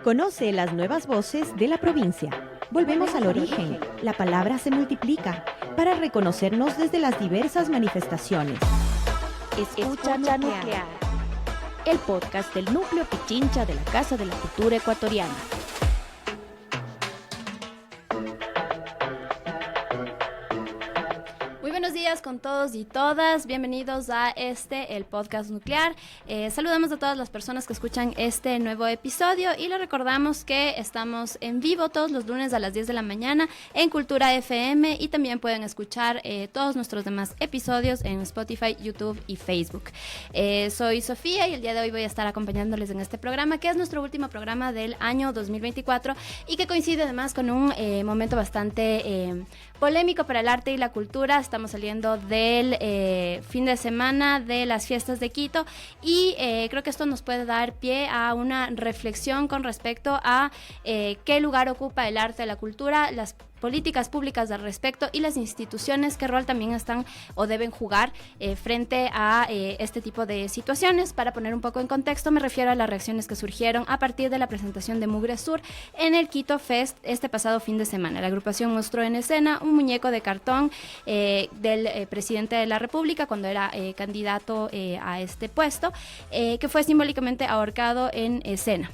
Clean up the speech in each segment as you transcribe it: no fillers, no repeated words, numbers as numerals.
Conoce las nuevas voces de la provincia. Volvemos al origen. La palabra se multiplica para reconocernos desde las diversas manifestaciones. Escucha Nuclear, el podcast del Núcleo Pichincha de la Casa de la Cultura Ecuatoriana. Buenos días con todos y todas, bienvenidos a el podcast nuclear. Saludamos a todas las personas que escuchan este nuevo episodio y les recordamos que estamos en vivo todos los lunes a las 10 de la mañana en Cultura FM y también pueden escuchar todos nuestros demás episodios en Spotify, YouTube y Facebook. Soy Sofía y el día de hoy voy a estar acompañándoles en este programa, que es nuestro último programa del año 2024 y que coincide además con un momento bastante polémico para el arte y la cultura. Estamos saliendo del fin de semana de las fiestas de Quito y creo que esto nos puede dar pie a una reflexión con respecto a qué lugar ocupa el arte y la cultura, las políticas públicas al respecto y las instituciones qué rol también están o deben jugar frente a este tipo de situaciones. Para poner un poco en contexto, me refiero a las reacciones que surgieron a partir de la presentación de Mugre Sur en el Quito Fest este pasado fin de semana. La agrupación mostró en escena un muñeco de cartón del presidente de la República cuando era candidato a este puesto, que fue simbólicamente ahorcado en escena.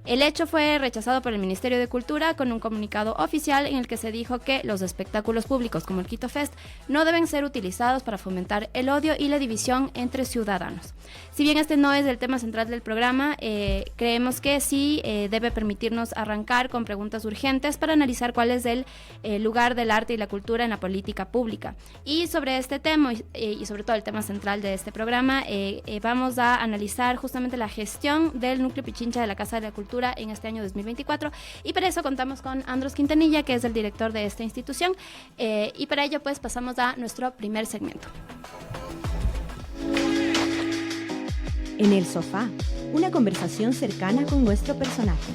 El hecho fue rechazado por el Ministerio de Cultura con un comunicado oficial en el que se dijo que los espectáculos públicos como el Quito Fest no deben ser utilizados para fomentar el odio y la división entre ciudadanos. Si bien este no es el tema central del programa, creemos que sí debe permitirnos arrancar con preguntas urgentes para analizar cuál es el lugar del arte y la cultura en la política pública. Y sobre este tema y sobre todo el tema central de este programa, vamos a analizar justamente la gestión del Núcleo Pichincha de la Casa de la Cultura en este año 2024 y para eso contamos con Andros Quintanilla, que es el director de esta institución, y para ello pues pasamos a nuestro primer segmento. En el sofá, una conversación cercana con nuestro personaje.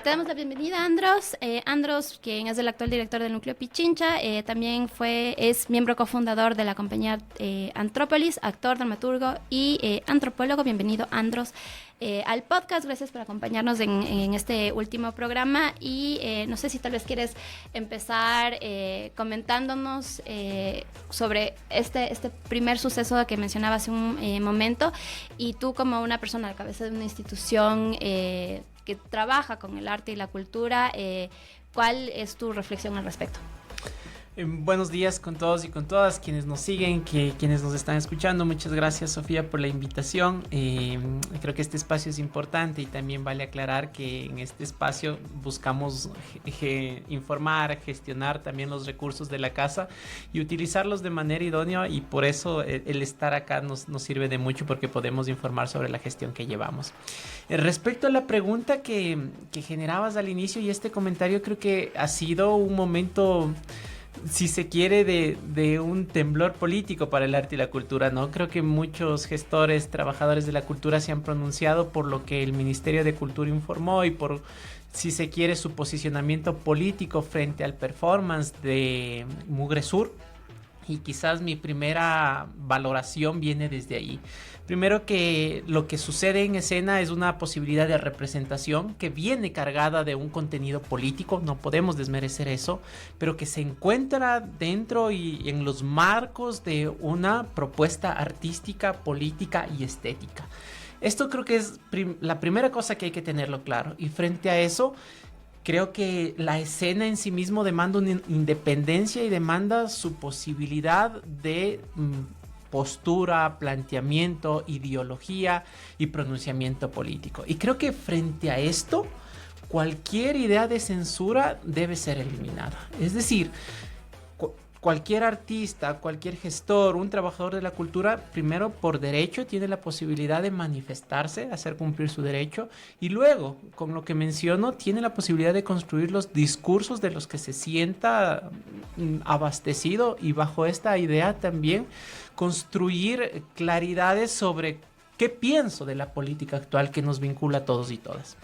Te damos la bienvenida, Andros. Andros, quien es el actual director del Núcleo Pichincha, también es miembro cofundador de la compañía Antrópolis, actor, dramaturgo y antropólogo. Bienvenido, Andros, al podcast. Gracias por acompañarnos en este último programa y no sé si tal vez quieres empezar comentándonos sobre este primer suceso que mencionaba hace un momento, y tú como una persona a la cabeza de una institución que trabaja con el arte y la cultura, ¿cuál es tu reflexión al respecto? Buenos días con todos y con todas quienes nos siguen, quienes nos están escuchando. Muchas gracias, Sofía, por la invitación. Creo que este espacio es importante y también vale aclarar que en este espacio buscamos informar, gestionar también los recursos de la casa y utilizarlos de manera idónea, y por eso el estar acá nos sirve de mucho, porque podemos informar sobre la gestión que llevamos. Respecto a la pregunta que generabas al inicio y este comentario, creo que ha sido un momento, si se quiere, de un temblor político para el arte y la cultura, ¿no? Creo que muchos gestores, trabajadores de la cultura se han pronunciado por lo que el Ministerio de Cultura informó y por, si se quiere, su posicionamiento político frente al performance de Mugre Sur. Y quizás mi primera valoración viene desde ahí. Primero, que lo que sucede en escena es una posibilidad de representación que viene cargada de un contenido político, no podemos desmerecer eso, pero que se encuentra dentro y en los marcos de una propuesta artística, política y estética. Esto creo que es la primera cosa que hay que tenerlo claro. Y frente a eso, creo que la escena en sí mismo demanda una independencia y demanda su posibilidad de postura, planteamiento, ideología y pronunciamiento político. Y creo que frente a esto, cualquier idea de censura debe ser eliminada. Es decir, cualquier artista, cualquier gestor, un trabajador de la cultura, primero por derecho tiene la posibilidad de manifestarse, hacer cumplir su derecho, y luego, con lo que menciono, tiene la posibilidad de construir los discursos de los que se sienta abastecido, y bajo esta idea también construir claridades sobre qué pienso de la política actual que nos vincula a todos y todas.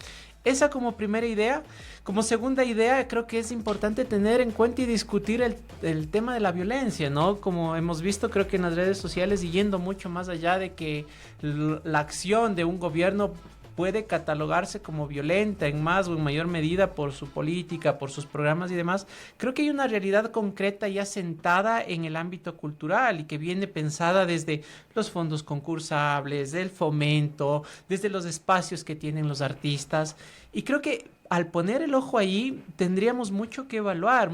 esa como primera idea. Como segunda idea, creo que es importante tener en cuenta y discutir el tema de la violencia, ¿no? Como hemos visto, creo que en las redes sociales, y yendo mucho más allá de que la acción de un gobierno puede catalogarse como violenta en más o en mayor medida por su política, por sus programas y demás, creo que hay una realidad concreta ya sentada en el ámbito cultural y que viene pensada desde los fondos concursables, del fomento, desde los espacios que tienen los artistas. Y creo que al poner el ojo ahí tendríamos mucho que evaluar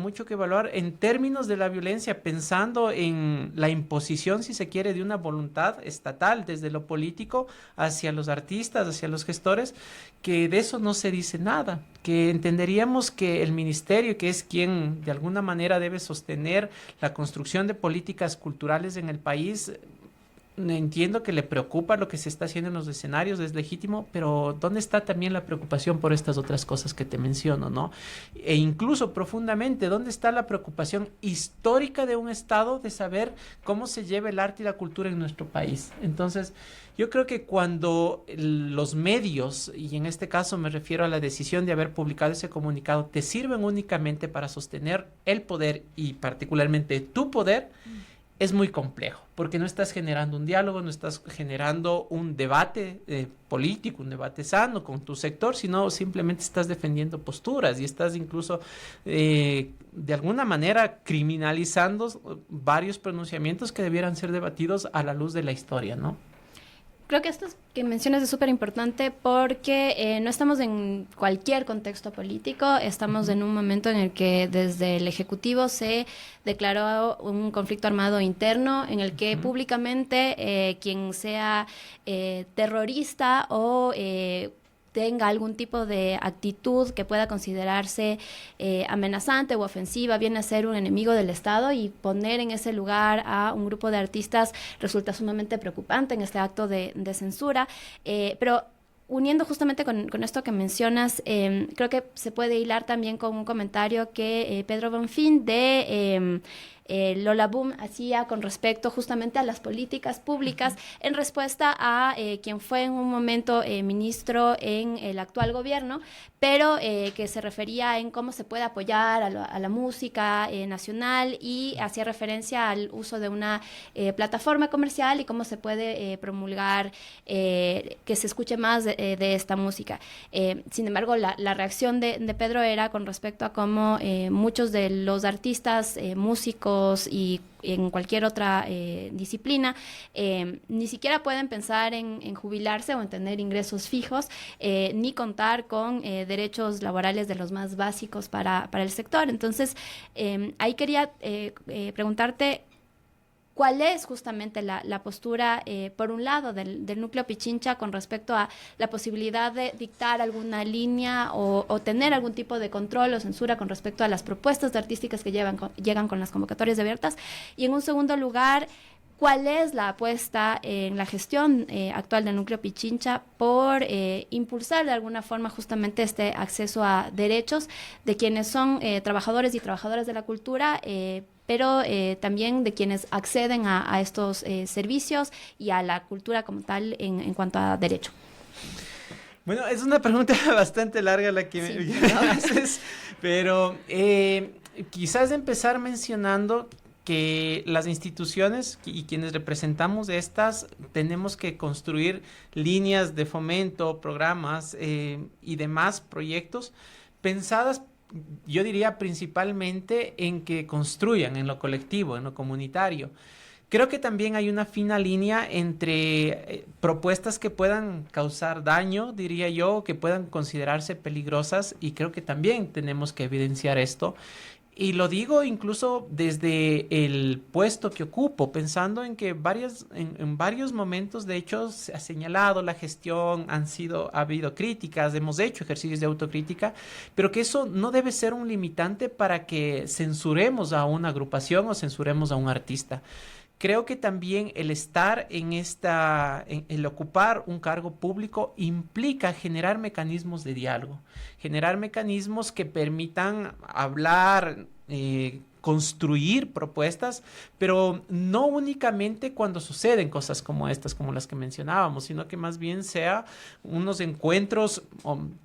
en términos de la violencia, pensando en la imposición, si se quiere, de una voluntad estatal desde lo político hacia los artistas, hacia los gestores, que de eso no se dice nada, que entenderíamos que el ministerio, que es quien de alguna manera debe sostener la construcción de políticas culturales en el país, entiendo que le preocupa lo que se está haciendo en los escenarios, es legítimo, pero ¿dónde está también la preocupación por estas otras cosas que te menciono, ¿no? E incluso profundamente, ¿dónde está la preocupación histórica de un Estado de saber cómo se lleva el arte y la cultura en nuestro país? Entonces, yo creo que cuando los medios, y en este caso me refiero a la decisión de haber publicado ese comunicado, te sirven únicamente para sostener el poder y particularmente tu poder, es muy complejo, porque no estás generando un diálogo, no estás generando un debate político, un debate sano con tu sector, sino simplemente estás defendiendo posturas y estás incluso de alguna manera criminalizando varios pronunciamientos que debieran ser debatidos a la luz de la historia, ¿no? Creo que esto que mencionas es súper importante porque no estamos en cualquier contexto político, estamos en un momento en el que desde el Ejecutivo se declaró un conflicto armado interno en el que públicamente quien sea terrorista o tenga algún tipo de actitud que pueda considerarse amenazante u ofensiva, viene a ser un enemigo del Estado, y poner en ese lugar a un grupo de artistas resulta sumamente preocupante en este acto de censura. Pero uniendo justamente con esto que mencionas, creo que se puede hilar también con un comentario que Pedro Bonfín de Lola Boom hacía con respecto justamente a las políticas públicas en respuesta a quien fue en un momento ministro en el actual gobierno, pero que se refería en cómo se puede apoyar a la música nacional, y hacía referencia al uso de una plataforma comercial y cómo se puede promulgar que se escuche más de esta música. Sin embargo, la reacción de Pedro era con respecto a cómo muchos de los artistas, músicos y en cualquier otra disciplina, ni siquiera pueden pensar en jubilarse o en tener ingresos fijos, ni contar con derechos laborales de los más básicos para el sector. Entonces, ahí quería preguntarte, ¿cuál es justamente la postura, por un lado, del Núcleo Pichincha con respecto a la posibilidad de dictar alguna línea o tener algún tipo de control o censura con respecto a las propuestas artísticas que llegan con las convocatorias abiertas? Y en un segundo lugar, ¿cuál es la apuesta en la gestión actual del Núcleo Pichincha por impulsar de alguna forma justamente este acceso a derechos de quienes son trabajadores y trabajadoras de la cultura, pero también de quienes acceden a estos servicios y a la cultura como tal en cuanto a derecho? Bueno, es una pregunta bastante larga la que me haces, pero quizás empezar mencionando que las instituciones y quienes representamos estas tenemos que construir líneas de fomento, programas y demás proyectos pensadas, yo diría, principalmente en que construyan en lo colectivo, en lo comunitario. Creo que también hay una fina línea entre propuestas que puedan causar daño, diría yo, que puedan considerarse peligrosas, y creo que también tenemos que evidenciar esto. Y lo digo incluso desde el puesto que ocupo, pensando en que en varios momentos, de hecho, se ha señalado la gestión, ha habido críticas, hemos hecho ejercicios de autocrítica, pero que eso no debe ser un limitante para que censuremos a una agrupación o censuremos a un artista. Creo que también el estar en el ocupar un cargo público implica generar mecanismos de diálogo, generar mecanismos que permitan hablar construir propuestas, pero no únicamente cuando suceden cosas como estas, como las que mencionábamos, sino que más bien sea unos encuentros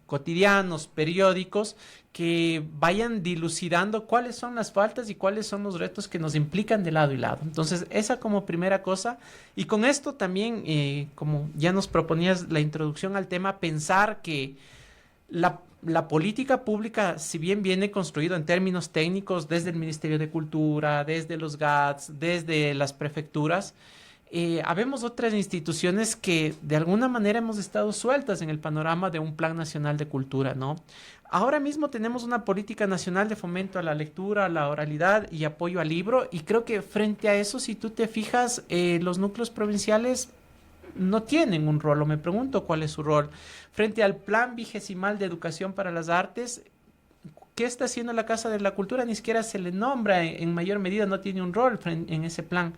cotidianos, periódicos, que vayan dilucidando cuáles son las faltas y cuáles son los retos que nos implican de lado y lado. Entonces, esa como primera cosa. Y con esto también, como ya nos proponías la introducción al tema, pensar que la política pública, si bien viene construido en términos técnicos desde el Ministerio de Cultura, desde los GATS, desde las prefecturas, habemos otras instituciones que de alguna manera hemos estado sueltas en el panorama de un Plan Nacional de Cultura, ¿no? Ahora mismo tenemos una política nacional de fomento a la lectura, a la oralidad y apoyo al libro, y creo que frente a eso, si tú te fijas, los núcleos provinciales no tienen un rol, o me pregunto cuál es su rol. Frente al Plan Vigesimal de Educación para las Artes, ¿qué está haciendo la Casa de la Cultura? Ni siquiera se le nombra, en mayor medida no tiene un rol en ese plan.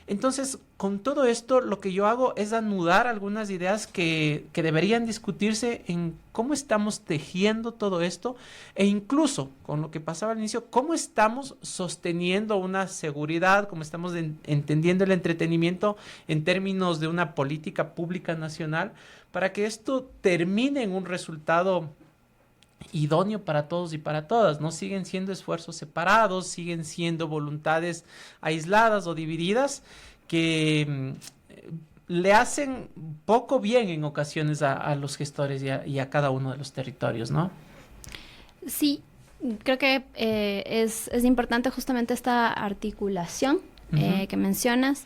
Entonces, con todo esto, lo que yo hago es anudar algunas ideas que deberían discutirse en cómo estamos tejiendo todo esto, e incluso, con lo que pasaba al inicio, cómo estamos sosteniendo una seguridad, cómo estamos entendiendo el entretenimiento en términos de una política pública nacional, para que esto termine en un resultado idóneo para todos y para todas. No siguen siendo esfuerzos separados, siguen siendo voluntades aisladas o divididas que le hacen poco bien en ocasiones a los gestores y a cada uno de los territorios, ¿no? Sí, creo que es importante justamente esta articulación que mencionas.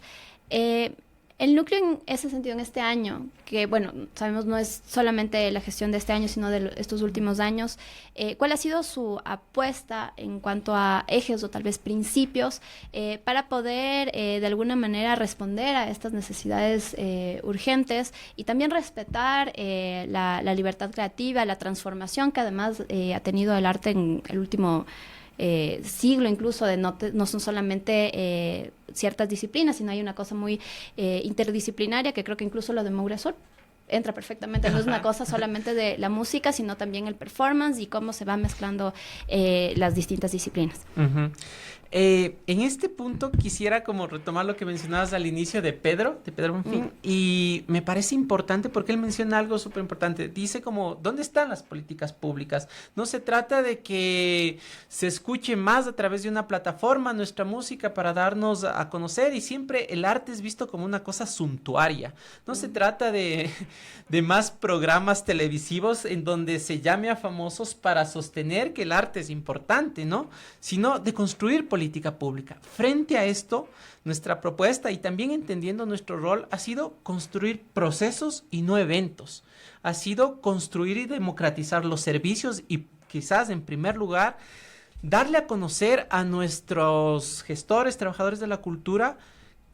El núcleo en ese sentido en este año, que bueno, sabemos no es solamente la gestión de este año, sino de estos últimos años, ¿cuál ha sido su apuesta en cuanto a ejes o tal vez principios para poder de alguna manera responder a estas necesidades urgentes y también respetar la libertad creativa, la transformación que además ha tenido el arte en el último siglo, incluso de no son solamente ciertas disciplinas, sino hay una cosa muy interdisciplinaria, que creo que incluso lo de Mouresol entra perfectamente, no es una cosa solamente de la música, sino también el performance y cómo se va mezclando las distintas disciplinas. En este punto quisiera como retomar lo que mencionabas al inicio de Pedro Bonfín, y me parece importante porque él menciona algo súper importante. Dice como, ¿dónde están las políticas públicas? No se trata de que se escuche más a través de una plataforma nuestra música para darnos a conocer, y siempre el arte es visto como una cosa suntuaria. No se trata de más programas televisivos en donde se llame a famosos para sostener que el arte es importante, ¿no? Sino de construir política pública. Frente a esto, nuestra propuesta, y también entendiendo nuestro rol, ha sido construir procesos y no eventos. Ha sido construir y democratizar los servicios y quizás en primer lugar darle a conocer a nuestros gestores, trabajadores de la cultura,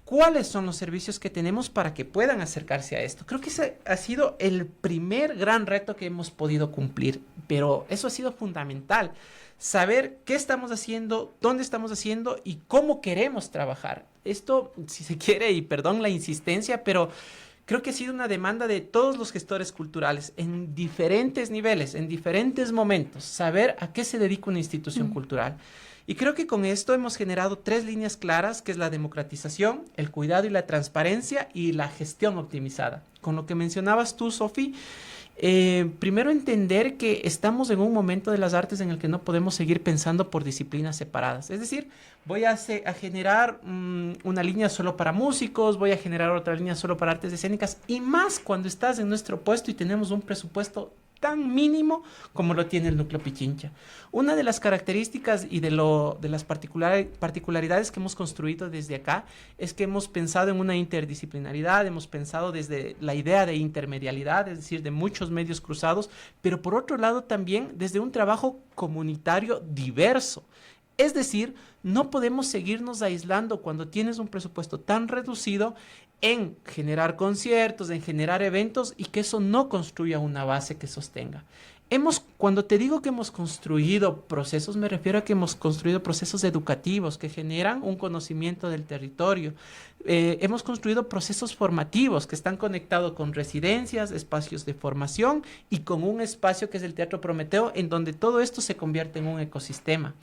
cuáles son los servicios que tenemos para que puedan acercarse a esto. Creo que ese ha sido el primer gran reto que hemos podido cumplir, pero eso ha sido fundamental. Saber qué estamos haciendo, dónde estamos haciendo y cómo queremos trabajar. Esto, si se quiere, y perdón la insistencia, pero creo que ha sido una demanda de todos los gestores culturales en diferentes niveles, en diferentes momentos, saber a qué se dedica una institución cultural. Y creo que con esto hemos generado 3 líneas claras, que es la democratización, el cuidado y la transparencia, y la gestión optimizada. Con lo que mencionabas tú, Sofi, primero entender que estamos en un momento de las artes en el que no podemos seguir pensando por disciplinas separadas. Es decir, voy a generar una línea solo para músicos, voy a generar otra línea solo para artes escénicas, y más cuando estás en nuestro puesto y tenemos un presupuesto tan mínimo como lo tiene el Núcleo Pichincha. Una de las características y de las particularidades que hemos construido desde acá es que hemos pensado en una interdisciplinaridad, hemos pensado desde la idea de intermedialidad, es decir, de muchos medios cruzados, pero por otro lado también desde un trabajo comunitario diverso. Es decir, no podemos seguirnos aislando cuando tienes un presupuesto tan reducido en generar conciertos, en generar eventos, y que eso no construya una base que sostenga. Cuando te digo que hemos construido procesos, me refiero a que hemos construido procesos educativos que generan un conocimiento del territorio. Hemos construido procesos formativos que están conectados con residencias, espacios de formación y con un espacio que es el Teatro Prometeo, en donde todo esto se convierte en un ecosistema.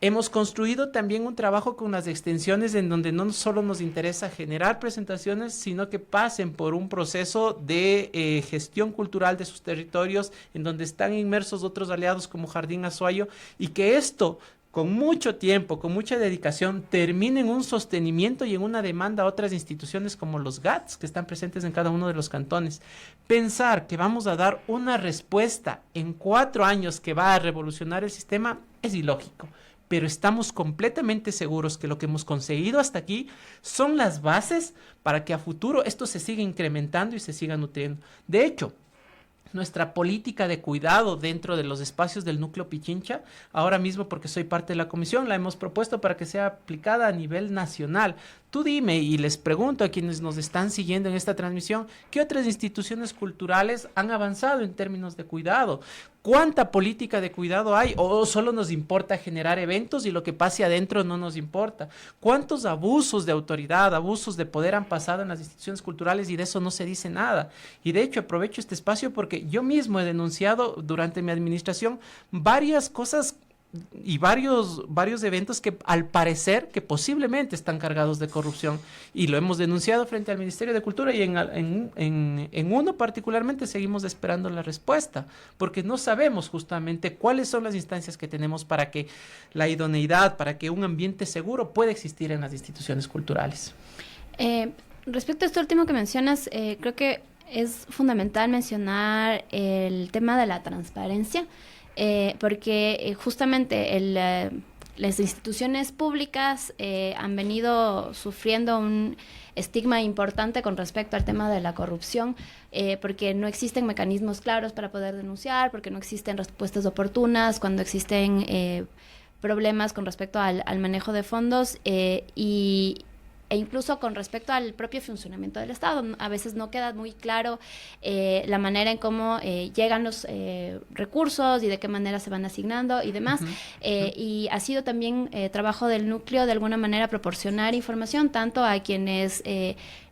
Hemos construido también un trabajo con las extensiones en donde no solo nos interesa generar presentaciones, sino que pasen por un proceso de gestión cultural de sus territorios, en donde están inmersos otros aliados como Jardín Azuayo, y que esto, con mucho tiempo, con mucha dedicación, termine en un sostenimiento y en una demanda a otras instituciones como los GATS, que están presentes en cada uno de los cantones. Pensar que vamos a dar una respuesta en 4 años que va a revolucionar el sistema es ilógico. Pero estamos completamente seguros que lo que hemos conseguido hasta aquí son las bases para que a futuro esto se siga incrementando y se siga nutriendo. De hecho, nuestra política de cuidado dentro de los espacios del núcleo Pichincha, ahora mismo porque soy parte de la comisión, la hemos propuesto para que sea aplicada a nivel nacional. Tú dime, y les pregunto a quienes nos están siguiendo en esta transmisión, ¿qué otras instituciones culturales han avanzado en términos de cuidado? ¿Cuánta política de cuidado hay? ¿O solo nos importa generar eventos y lo que pase adentro no nos importa? ¿Cuántos abusos de autoridad, abusos de poder han pasado en las instituciones culturales y de eso no se dice nada? Y de hecho aprovecho este espacio porque yo mismo he denunciado durante mi administración varias cosas y varios eventos que al parecer que posiblemente están cargados de corrupción, y lo hemos denunciado frente al Ministerio de Cultura, y en uno particularmente seguimos esperando la respuesta porque no sabemos justamente cuáles son las instancias que tenemos para que la idoneidad, para que un ambiente seguro pueda existir en las instituciones culturales. Respecto a esto último que mencionas, creo que es fundamental mencionar el tema de la transparencia. Porque justamente las instituciones públicas han venido sufriendo un estigma importante con respecto al tema de la corrupción, porque no existen mecanismos claros para poder denunciar, porque no existen respuestas oportunas cuando existen problemas con respecto al manejo de fondos e incluso con respecto al propio funcionamiento del Estado. A veces no queda muy claro la manera en cómo llegan los recursos y de qué manera se van asignando y demás. Y ha sido también trabajo del núcleo de alguna manera proporcionar información tanto a quienes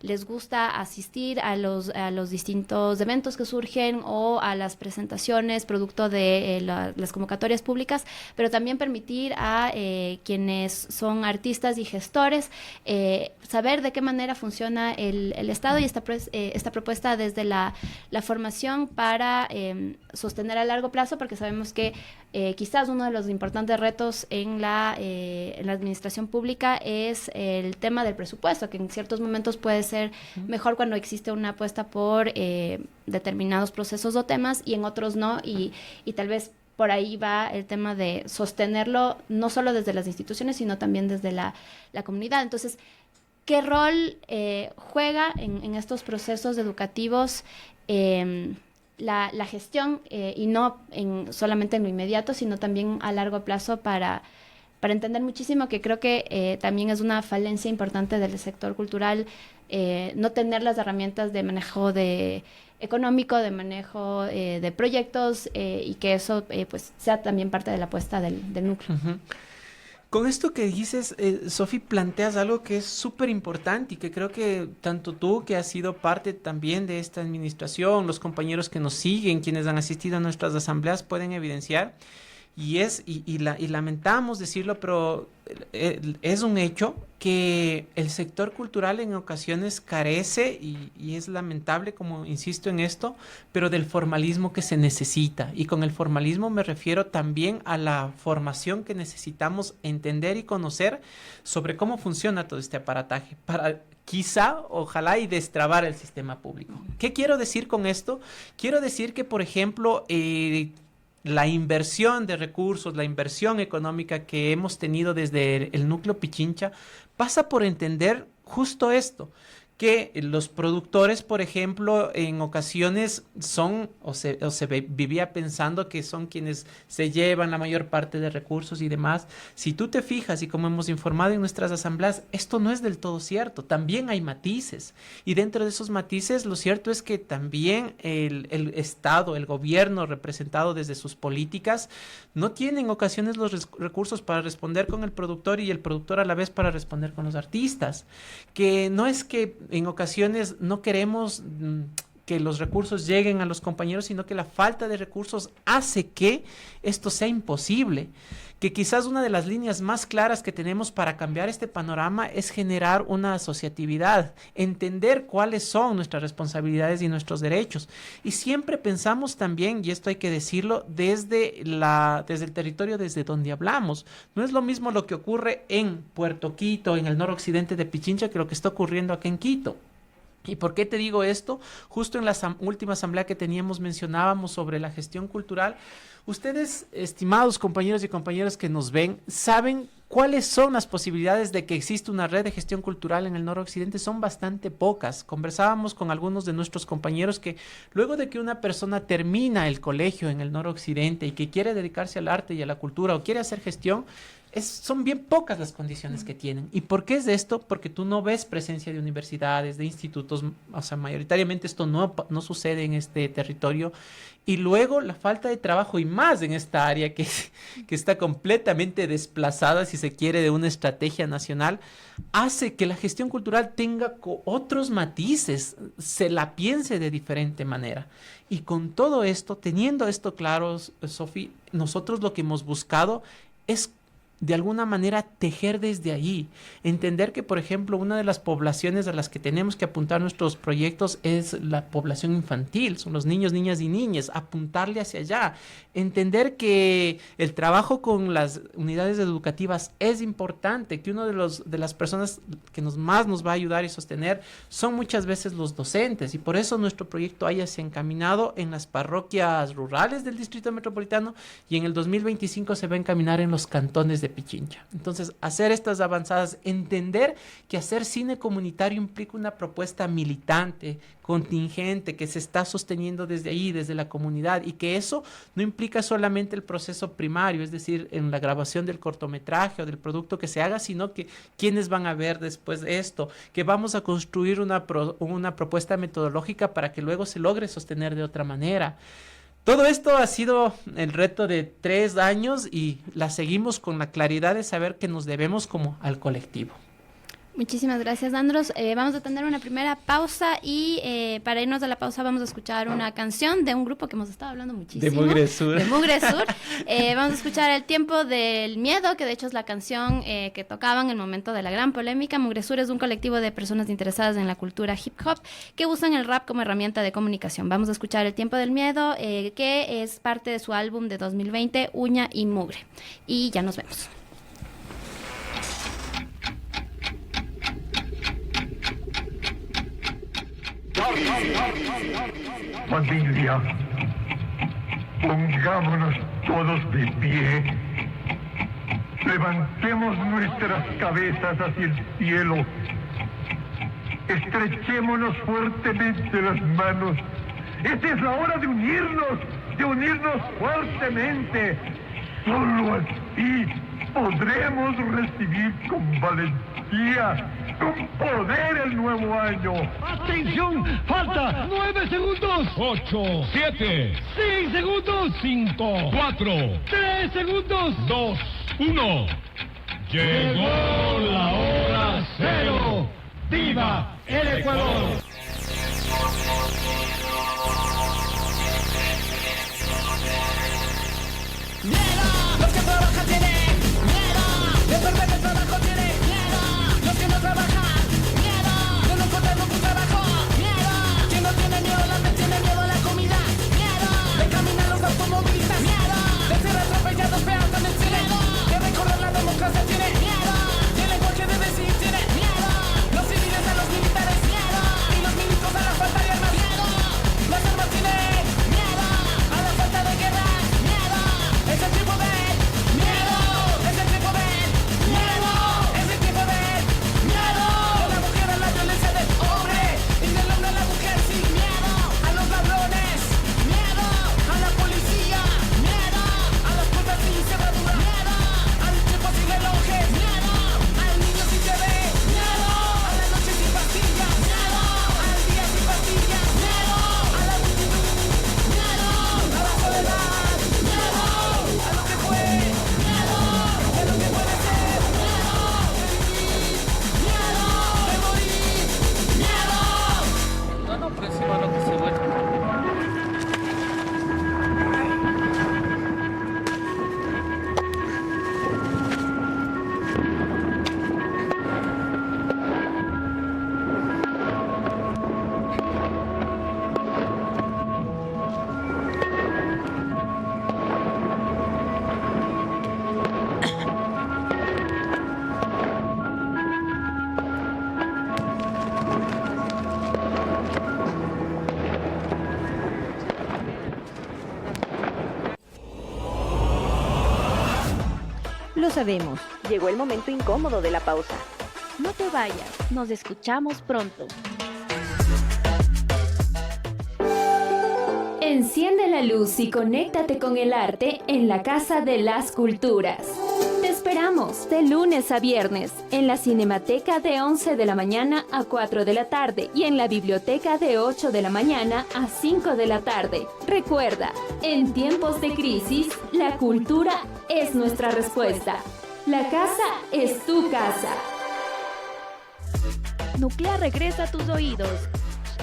les gusta asistir a los distintos eventos que surgen o a las presentaciones producto de las convocatorias públicas, pero también permitir a quienes son artistas y gestores saber de qué manera funciona el Estado, y esta propuesta desde la formación para sostener a largo plazo, porque sabemos que quizás uno de los importantes retos en la administración pública es el tema del presupuesto, que en ciertos momentos puede ser mejor cuando existe una apuesta por determinados procesos o temas y en otros no, y tal vez por ahí va el tema de sostenerlo no solo desde las instituciones, sino también desde la comunidad. Entonces, ¿qué rol juega en estos procesos educativos la gestión, y no solamente en lo inmediato, sino también a largo plazo para entender muchísimo que creo que también es una falencia importante del sector cultural, no tener las herramientas de manejo económico, de manejo de proyectos, y que eso pues sea también parte de la apuesta del núcleo. Uh-huh. Con esto que dices, Sofi, planteas algo que es súper importante y que creo que tanto tú, que has sido parte también de esta administración, los compañeros que nos siguen, quienes han asistido a nuestras asambleas, pueden evidenciar. Y lamentamos decirlo, pero es un hecho que el sector cultural en ocasiones carece, y es lamentable, como insisto en esto, pero del formalismo que se necesita. Y con el formalismo me refiero también a la formación que necesitamos entender y conocer sobre cómo funciona todo este aparataje para quizá, ojalá, y destrabar el sistema público. ¿Qué quiero decir con esto? Quiero decir que, por ejemplo, la inversión de recursos, la inversión económica que hemos tenido desde el núcleo Pichincha pasa por entender justo esto, que los productores, por ejemplo, en ocasiones son, vivía pensando que son quienes se llevan la mayor parte de recursos y demás. Si tú te fijas, y como hemos informado en nuestras asambleas, esto no es del todo cierto. También hay matices. Y dentro de esos matices, lo cierto es que también el Estado, el gobierno representado desde sus políticas, no tiene en ocasiones los recursos para responder con el productor, y el productor a la vez para responder con los artistas. Que no es que en ocasiones no queremos que los recursos lleguen a los compañeros, sino que la falta de recursos hace que esto sea imposible. Que quizás una de las líneas más claras que tenemos para cambiar este panorama es generar una asociatividad, entender cuáles son nuestras responsabilidades y nuestros derechos. Y siempre pensamos también, y esto hay que decirlo, desde el territorio desde donde hablamos. No es lo mismo lo que ocurre en Puerto Quito, en el noroccidente de Pichincha, que lo que está ocurriendo acá en Quito. ¿Y por qué te digo esto? Justo en la última asamblea que teníamos mencionábamos sobre la gestión cultural. Ustedes, estimados compañeros y compañeras que nos ven, saben cuáles son las posibilidades de que exista una red de gestión cultural en el noroccidente. Son bastante pocas. Conversábamos con algunos de nuestros compañeros que luego de que una persona termina el colegio en el noroccidente y que quiere dedicarse al arte y a la cultura o quiere hacer gestión, son bien pocas las condiciones que tienen. ¿Y por qué es esto? Porque tú no ves presencia de universidades, de institutos, o sea, mayoritariamente esto no sucede en este territorio. Y luego la falta de trabajo y más en esta área que está completamente desplazada, si se quiere, de una estrategia nacional, hace que la gestión cultural tenga otros matices, se la piense de diferente manera. Y con todo esto, teniendo esto claro, Sofi, nosotros lo que hemos buscado es de alguna manera tejer desde allí, entender que, por ejemplo, una de las poblaciones a las que tenemos que apuntar nuestros proyectos es la población infantil, son los niños, niñas y niñas, apuntarle hacia allá, entender que el trabajo con las unidades educativas es importante, que uno de las personas que más nos va a ayudar y sostener son muchas veces los docentes, y por eso nuestro proyecto haya se encaminado en las parroquias rurales del Distrito Metropolitano, y en el 2025 se va a encaminar en los cantones de Pichincha. Entonces, hacer estas avanzadas, entender que hacer cine comunitario implica una propuesta militante, contingente, que se está sosteniendo desde ahí, desde la comunidad, y que eso no implica solamente el proceso primario, es decir, en la grabación del cortometraje o del producto que se haga, sino que quiénes van a ver después de esto, que vamos a construir una propuesta metodológica para que luego se logre sostener de otra manera. Todo esto ha sido el reto de 3 años y la seguimos con la claridad de saber que nos debemos como al colectivo. Muchísimas gracias, Andros. Vamos a tener una primera pausa y para irnos a la pausa vamos a escuchar una canción de un grupo que hemos estado hablando muchísimo. De Mugre Sur. De Mugre Sur. Vamos a escuchar El Tiempo del Miedo, que de hecho es la canción que tocaban en el momento de la gran polémica. Mugre Sur es un colectivo de personas interesadas en la cultura hip hop que usan el rap como herramienta de comunicación. Vamos a escuchar El Tiempo del Miedo, que es parte de su álbum de 2020, Uña y Mugre. Y ya nos vemos. Familia, pongámonos todos de pie. Levantemos nuestras cabezas hacia el cielo. Estrechémonos fuertemente las manos. Esta es la hora de unirnos fuertemente. Solo así podremos recibir con valentía, con poder el nuevo año. ¡Atención! ¡Falta 9 segundos! 8, 7, 6 segundos, 5, 4, 3 segundos, 2, 1. Llegó la hora cero. ¡Viva el Ecuador! Los que trabajan tienen miedo de perder el trabajo, tienen miedo. Los que no trabajan, miedo de no encontrar un trabajo, miedo. Quien no tiene miedo al hambre, tiene miedo a la comida, miedo de caminar los automovilistas, miedo de ser atropellados peatones, tiene miedo de recorrer la democracia, tiene miedo del lenguaje de decir, tiene miedo los civiles a los militares, miedo y los milicos a las falta de armas, miedo. Lo sabemos, llegó el momento incómodo de la pausa. No te vayas, nos escuchamos pronto. Enciende la luz y conéctate con el arte en la Casa de las Culturas. Te esperamos de lunes a viernes en la Cinemateca de 11 de la mañana a 4 de la tarde y en la biblioteca de 8 de la mañana a 5 de la tarde. Recuerda, en tiempos de crisis, la cultura es nuestra respuesta. La casa es tu casa. Nuclear regresa a tus oídos.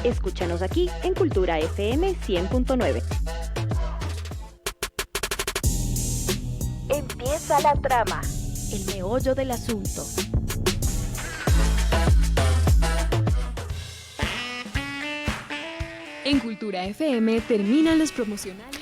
Escúchanos aquí en Cultura FM 100.9. Empieza la trama, el meollo del asunto. En Cultura FM terminan los promocionales.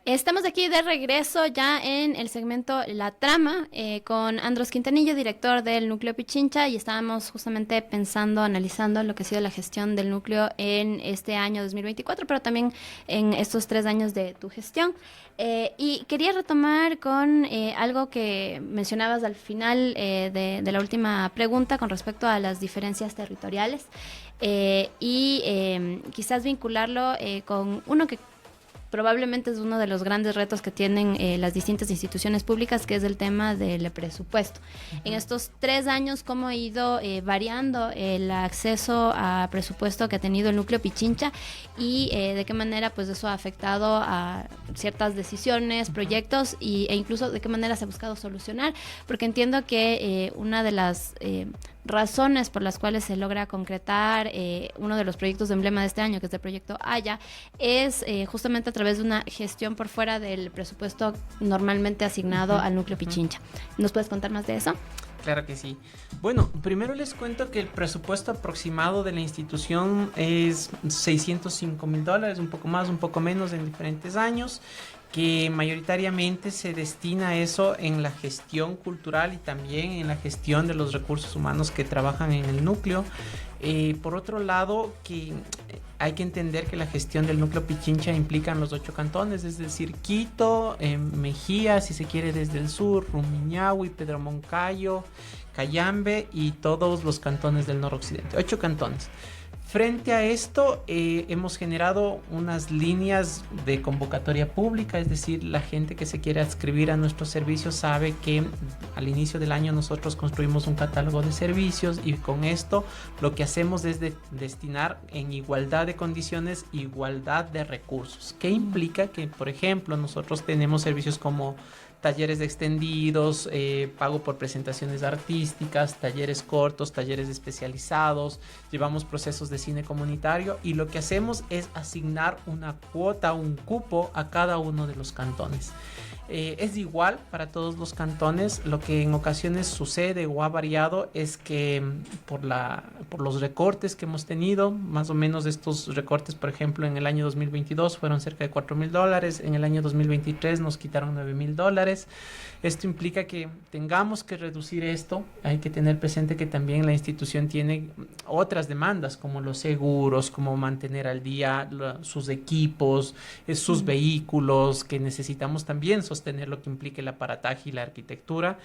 Estamos aquí de regreso ya en el segmento La Trama con Andros Quintanillo, director del Núcleo Pichincha, y estábamos justamente pensando, analizando lo que ha sido la gestión del núcleo en este año 2024, pero también en estos 3 años de tu gestión. Y quería retomar con algo que mencionabas al final de la última pregunta con respecto a las diferencias territoriales y quizás vincularlo con uno que probablemente es uno de los grandes retos que tienen las distintas instituciones públicas, que es el tema del presupuesto. En estos 3 años, ¿cómo ha ido variando el acceso a presupuesto que ha tenido el Núcleo Pichincha y de qué manera pues eso ha afectado a ciertas decisiones, proyectos e incluso de qué manera se ha buscado solucionar? Porque entiendo que una de las razones por las cuales se logra concretar uno de los proyectos de emblema de este año, que es el proyecto Haya, es justamente a través de una gestión por fuera del presupuesto normalmente asignado al Núcleo Pichincha. ¿Nos puedes contar más de eso? Claro que sí. Bueno, primero les cuento que el presupuesto aproximado de la institución es $605,000, un poco más, un poco menos en diferentes años, que mayoritariamente se destina a eso en la gestión cultural y también en la gestión de los recursos humanos que trabajan en el núcleo. Por otro lado, que hay que entender que la gestión del núcleo Pichincha implica los 8 cantones, es decir, Quito, Mejía, si se quiere desde el sur, Rumiñahui, Pedro Moncayo, Cayambe y todos los cantones del noroccidente, 8 cantones. Frente a esto, hemos generado unas líneas de convocatoria pública, es decir, la gente que se quiere adscribir a nuestros servicios sabe que al inicio del año nosotros construimos un catálogo de servicios y con esto lo que hacemos es destinar en igualdad de condiciones, igualdad de recursos. ¿Qué implica? Que, por ejemplo, nosotros tenemos servicios como talleres extendidos, pago por presentaciones artísticas, talleres cortos, talleres especializados, llevamos procesos de cine comunitario y lo que hacemos es asignar una cuota, un cupo a cada uno de los cantones. Es igual para todos los cantones. Lo que en ocasiones sucede o ha variado es que por los recortes que hemos tenido, más o menos estos recortes, por ejemplo, en el año 2022 fueron cerca de $4,000, en el año 2023 nos quitaron $9,000. Esto implica que tengamos que reducir esto. Hay que tener presente que también la institución tiene otras demandas, como los seguros, como mantener al día sus equipos, sus vehículos, que necesitamos también sostener lo que implique el aparataje y la arquitectura.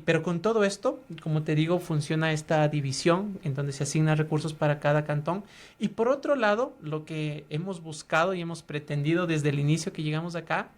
Pero con todo esto, como te digo, funciona esta división en donde se asignan recursos para cada cantón. Y por otro lado, lo que hemos buscado y hemos pretendido desde el inicio que llegamos acá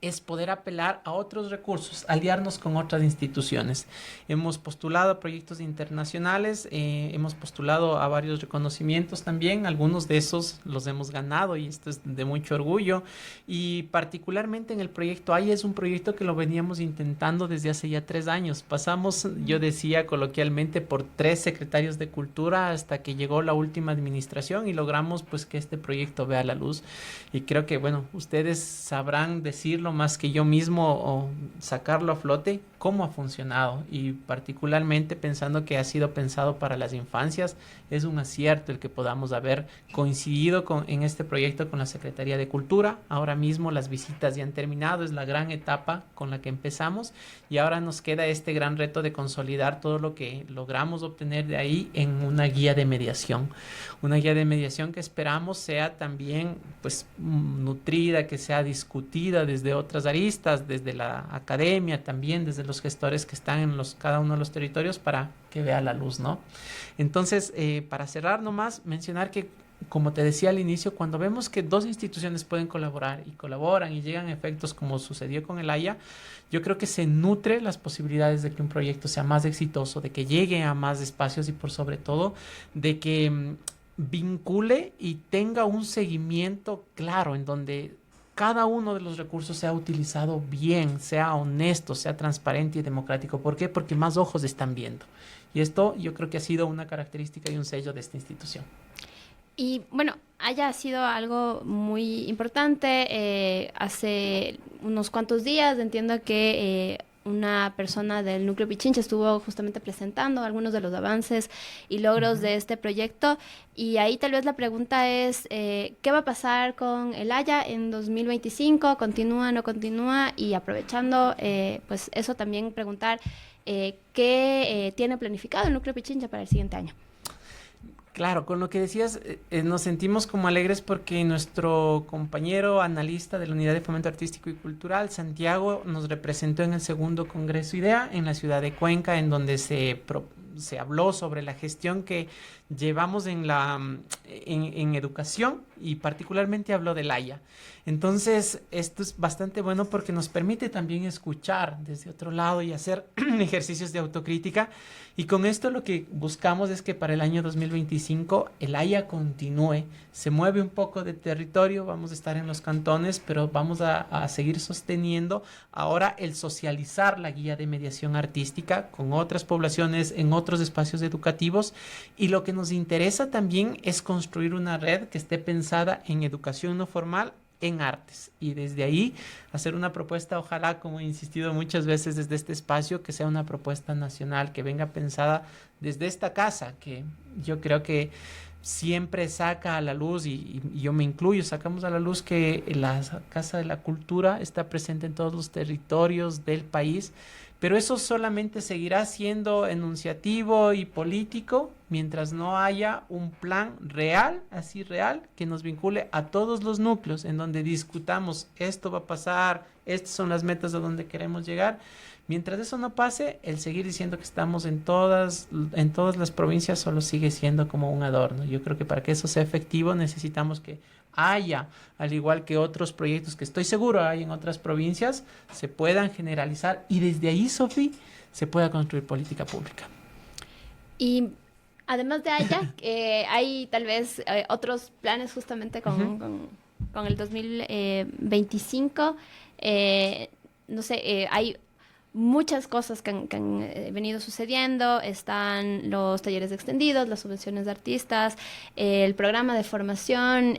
es poder apelar a otros recursos, aliarnos con otras instituciones. Hemos postulado a proyectos internacionales, hemos postulado a varios reconocimientos también, algunos de esos los hemos ganado y esto es de mucho orgullo, y particularmente en el proyecto Haya es un proyecto que lo veníamos intentando desde hace ya 3 años. Pasamos, yo decía coloquialmente, por 3 secretarios de cultura hasta que llegó la última administración y logramos pues que este proyecto vea la luz, y creo que bueno, ustedes sabrán decirlo más que yo mismo o sacarlo a flote, cómo ha funcionado, y particularmente pensando que ha sido pensado para las infancias, es un acierto el que podamos haber coincidido en este proyecto con la Secretaría de Cultura. Ahora mismo las visitas ya han terminado, es la gran etapa con la que empezamos y ahora nos queda este gran reto de consolidar todo lo que logramos obtener de ahí en una guía de mediación que esperamos sea también pues nutrida, que sea discutida desde otras aristas, desde la academia también, desde los gestores que están en cada uno de los territorios para que vea la luz, ¿no? Entonces, para cerrar nomás, mencionar que, como te decía al inicio, cuando vemos que dos instituciones pueden colaborar y colaboran y llegan a efectos como sucedió con el Haya, yo creo que se nutre las posibilidades de que un proyecto sea más exitoso, de que llegue a más espacios y por sobre todo de que vincule y tenga un seguimiento claro en donde cada uno de los recursos sea utilizado bien, sea honesto, sea transparente y democrático. ¿Por qué? Porque más ojos están viendo. Y esto yo creo que ha sido una característica y un sello de esta institución. Y bueno, haya sido algo muy importante. Hace unos cuantos días entiendo que una persona del Núcleo Pichincha estuvo justamente presentando algunos de los avances y logros de este proyecto. Y ahí tal vez la pregunta es, ¿qué va a pasar con el Haya en 2025? ¿Continúa, no continúa? Y aprovechando, pues eso también preguntar, ¿qué tiene planificado el Núcleo Pichincha para el siguiente año? Claro, con lo que decías, nos sentimos como alegres porque nuestro compañero analista de la Unidad de Fomento Artístico y Cultural, Santiago, nos representó en el segundo Congreso IDEA en la ciudad de Cuenca, en donde se habló sobre la gestión que llevamos en educación y particularmente habló del Haya. Entonces, esto es bastante bueno porque nos permite también escuchar desde otro lado y hacer ejercicios de autocrítica. Y con esto lo que buscamos es que para el año 2025 el Haya continúe, se mueve un poco de territorio, vamos a estar en los cantones, pero vamos a seguir sosteniendo ahora el socializar la guía de mediación artística con otras poblaciones en otros espacios educativos. Y lo que nos interesa también es construir una red que esté pensada en educación no formal, en artes, y desde ahí hacer una propuesta, ojalá, como he insistido muchas veces desde este espacio, que sea una propuesta nacional, que venga pensada desde esta casa, que yo creo que siempre saca a la luz, y yo me incluyo, sacamos a la luz que la Casa de la Cultura está presente en todos los territorios del país, pero eso solamente seguirá siendo enunciativo y político mientras no haya un plan real, así real, que nos vincule a todos los núcleos, en donde discutamos esto va a pasar, estas son las metas a donde queremos llegar. Mientras eso no pase, el seguir diciendo que estamos en todas las provincias solo sigue siendo como un adorno. Yo creo que para que eso sea efectivo necesitamos que haya, al igual que otros proyectos que estoy seguro hay en otras provincias, se puedan generalizar y desde ahí, Sofi, se pueda construir política pública. Y además de Haya, hay tal vez otros planes justamente con el 2025. No sé, hay muchas cosas que han venido sucediendo. Están los talleres extendidos, las subvenciones de artistas, el programa de formación,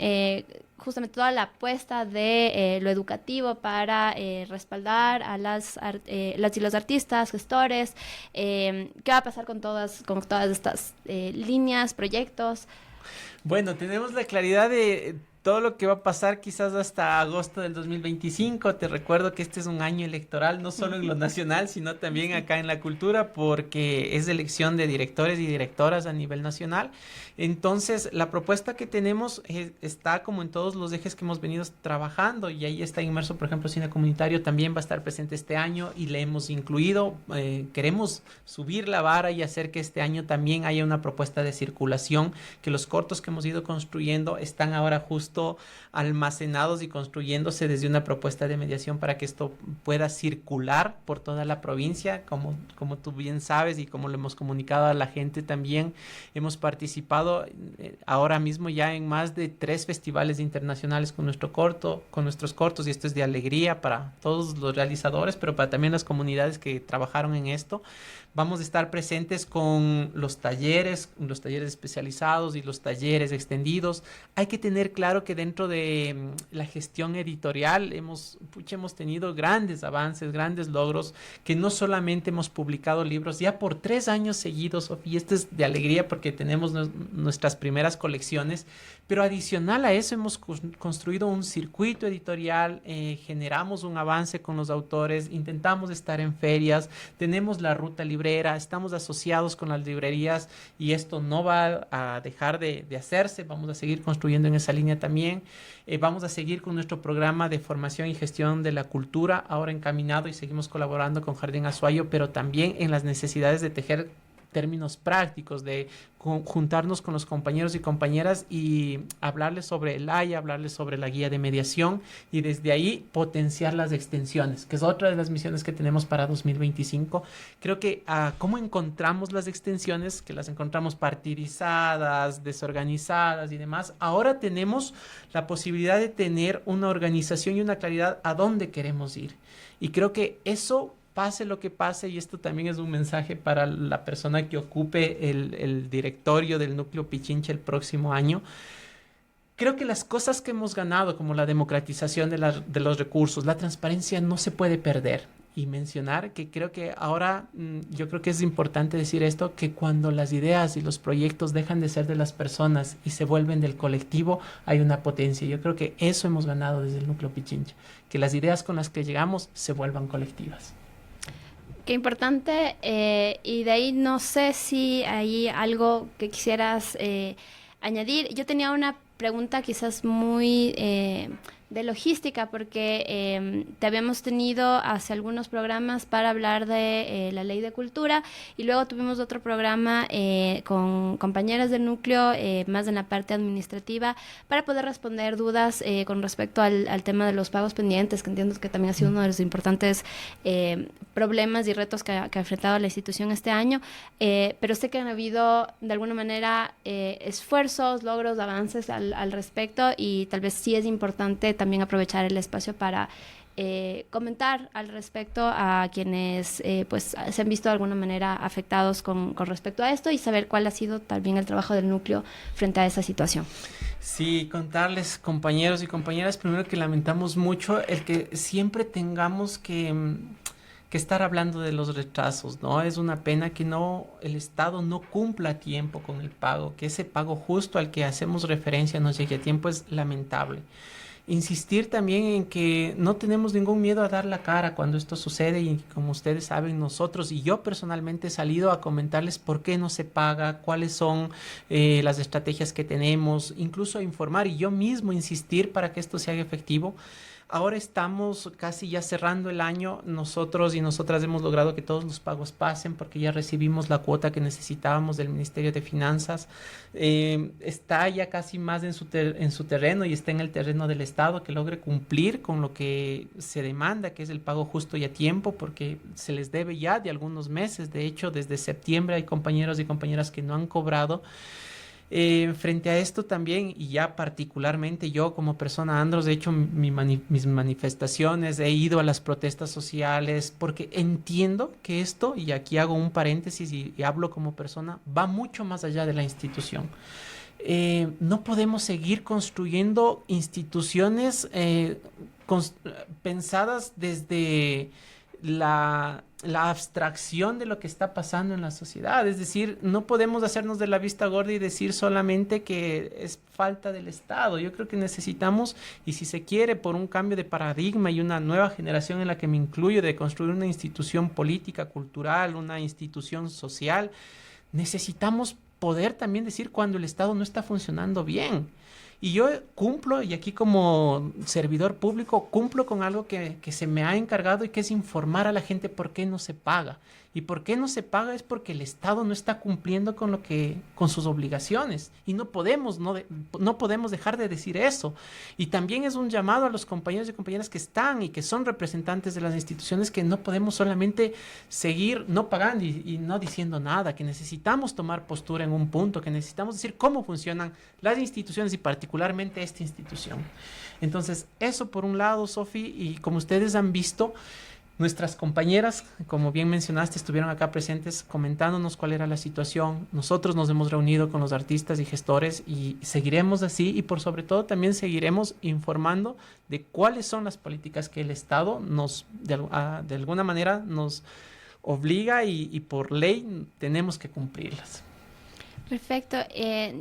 justamente toda la apuesta de lo educativo para respaldar a las y los artistas, gestores. ¿Qué va a pasar con todas estas líneas, proyectos? Bueno, tenemos la claridad de todo lo que va a pasar quizás hasta agosto del 2025. Te recuerdo que este es un año electoral, no solo en lo nacional, sino también acá en la cultura, porque es elección de directores y directoras a nivel nacional. Entonces, la propuesta que tenemos está como en todos los ejes que hemos venido trabajando, y ahí está inmerso, por ejemplo, cine comunitario también va a estar presente este año y le hemos incluido. Queremos subir la vara y hacer que este año también haya una propuesta de circulación, que los cortos que hemos ido construyendo están ahora justo almacenados y construyéndose desde una propuesta de mediación para que esto pueda circular por toda la provincia. Como tú bien sabes y como lo hemos comunicado a la gente también, hemos participado ahora mismo ya en más de 3 festivales internacionales con nuestros cortos, y esto es de alegría para todos los realizadores, pero para también las comunidades que trabajaron en esto. Vamos a estar presentes con los talleres especializados y los talleres extendidos. Hay que tener claro que dentro de la gestión editorial hemos tenido grandes avances, grandes logros, que no solamente hemos publicado libros ya por 3 años seguidos, y esto es de alegría porque tenemos nuestras primeras colecciones, pero adicional a eso hemos construido un circuito editorial, generamos un avance con los autores, intentamos estar en ferias, tenemos la ruta libre librera, estamos asociados con las librerías y esto no va a dejar de hacerse, vamos a seguir construyendo en esa línea también. Vamos a seguir con nuestro programa de formación y gestión de la cultura, ahora encaminado, y seguimos colaborando con Jardín Azuayo, pero también en las necesidades de tejer términos prácticos, de juntarnos con los compañeros y compañeras y hablarles sobre el AYA, hablarles sobre la guía de mediación y desde ahí potenciar las extensiones, que es otra de las misiones que tenemos para 2025. Creo que cómo encontramos las extensiones, que las encontramos partidizadas, desorganizadas y demás, ahora tenemos la posibilidad de tener una organización y una claridad a dónde queremos ir. Y creo que eso, pase lo que pase, y esto también es un mensaje para la persona que ocupe el directorio del Núcleo Pichincha el próximo año. Creo que las cosas que hemos ganado, como la democratización de los recursos, la transparencia, no se puede perder. Y mencionar que creo que ahora, yo creo que es importante decir esto, que cuando las ideas y los proyectos dejan de ser de las personas y se vuelven del colectivo, hay una potencia. Yo creo que eso hemos ganado desde el Núcleo Pichincha, que las ideas con las que llegamos se vuelvan colectivas. Qué importante, y de ahí no sé si hay algo que quisieras añadir. Yo tenía una pregunta quizás muy de logística, porque te habíamos tenido hace algunos programas para hablar de la ley de cultura, y luego tuvimos otro programa con compañeras del núcleo, más en la parte administrativa, para poder responder dudas con respecto al tema de los pagos pendientes, que entiendo que también ha sido uno de los importantes problemas y retos que ha enfrentado la institución este año, pero sé que han habido de alguna manera esfuerzos, logros, avances al respecto, y tal vez sí es importante también aprovechar el espacio para comentar al respecto a quienes pues se han visto de alguna manera afectados con respecto a esto, y saber cuál ha sido también el trabajo del núcleo frente a esa situación. Sí, contarles, compañeros y compañeras, primero que lamentamos mucho el que siempre tengamos que estar hablando de los retrasos, ¿no? Es una pena que el Estado no cumpla a tiempo con el pago, que ese pago justo al que hacemos referencia no llegue a tiempo. Es lamentable. Insistir también en que no tenemos ningún miedo a dar la cara cuando esto sucede, y como ustedes saben, nosotros y yo personalmente he salido a comentarles por qué no se paga, cuáles son las estrategias que tenemos, incluso a informar y yo mismo insistir para que esto se haga efectivo. Ahora estamos casi ya cerrando el año. Nosotros y nosotras hemos logrado que todos los pagos pasen, porque ya recibimos la cuota que necesitábamos del Ministerio de Finanzas. Está ya casi más en su terreno, y está en el terreno del Estado que logre cumplir con lo que se demanda, que es el pago justo y a tiempo, porque se les debe ya de algunos meses. De hecho, desde septiembre hay compañeros y compañeras que no han cobrado. Frente a esto también, y ya particularmente yo como persona Andros, he hecho mis manifestaciones, he ido a las protestas sociales, porque entiendo que esto, y aquí hago un paréntesis y hablo como persona, va mucho más allá de la institución. No podemos seguir construyendo instituciones pensadas desde la abstracción de lo que está pasando en la sociedad. Es decir, no podemos hacernos de la vista gorda y decir solamente que es falta del Estado. Yo creo que necesitamos, y si se quiere, por un cambio de paradigma y una nueva generación en la que me incluyo, de construir una institución política, cultural, una institución social, necesitamos poder también decir cuando el Estado no está funcionando bien. Y yo cumplo, y aquí como servidor público, cumplo con algo que se me ha encargado, y que es informar a la gente por qué no se paga. Y por qué no se paga es porque el Estado no está cumpliendo con sus obligaciones. Y no podemos dejar de decir eso. Y también es un llamado a los compañeros y compañeras que están y que son representantes de las instituciones, que no podemos solamente seguir no pagando y no diciendo nada, que necesitamos tomar postura en un punto, que necesitamos decir cómo funcionan las instituciones y particularmente esta institución. Entonces, eso por un lado, Sofi, y como ustedes han visto, nuestras compañeras, como bien mencionaste, estuvieron acá presentes comentándonos cuál era la situación. Nosotros nos hemos reunido con los artistas y gestores, y seguiremos así, y por sobre todo también seguiremos informando de cuáles son las políticas que el Estado de alguna manera nos obliga, y por ley tenemos que cumplirlas. Perfecto.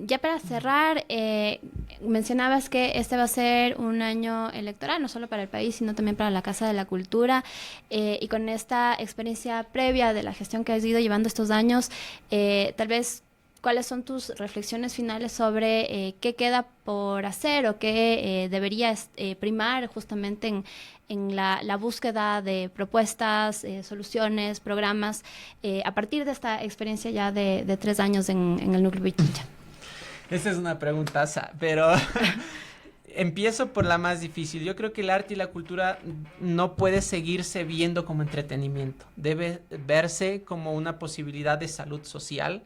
Ya para cerrar, mencionabas que este va a ser un año electoral, no solo para el país, sino también para la Casa de la Cultura, y con esta experiencia previa de la gestión que has ido llevando estos años, tal vez, ¿cuáles son tus reflexiones finales sobre qué queda por hacer o qué debería primar justamente en la búsqueda de propuestas, soluciones, programas, a partir de esta experiencia ya de 3 años en el Núcleo Pichincha? Esa es una preguntaza, pero empiezo por la más difícil. Yo creo que el arte y la cultura no puede seguirse viendo como entretenimiento. Debe verse como una posibilidad de salud social.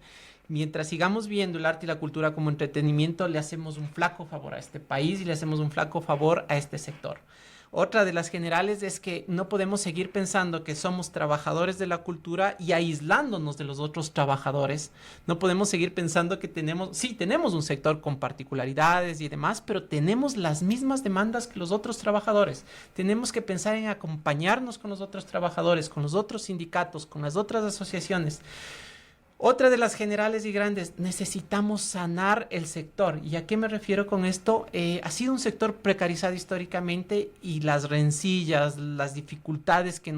Mientras sigamos viendo el arte y la cultura como entretenimiento, le hacemos un flaco favor a este país y le hacemos un flaco favor a este sector. Otra de las generales es que no podemos seguir pensando que somos trabajadores de la cultura y aislándonos de los otros trabajadores. No podemos seguir pensando que tenemos un sector con particularidades y demás, pero tenemos las mismas demandas que los otros trabajadores. Tenemos que pensar en acompañarnos con los otros trabajadores, con los otros sindicatos, con las otras asociaciones. Otra de las generales y grandes, necesitamos sanar el sector. ¿Y a qué me refiero con esto? Ha sido un sector precarizado históricamente y las rencillas, las dificultades que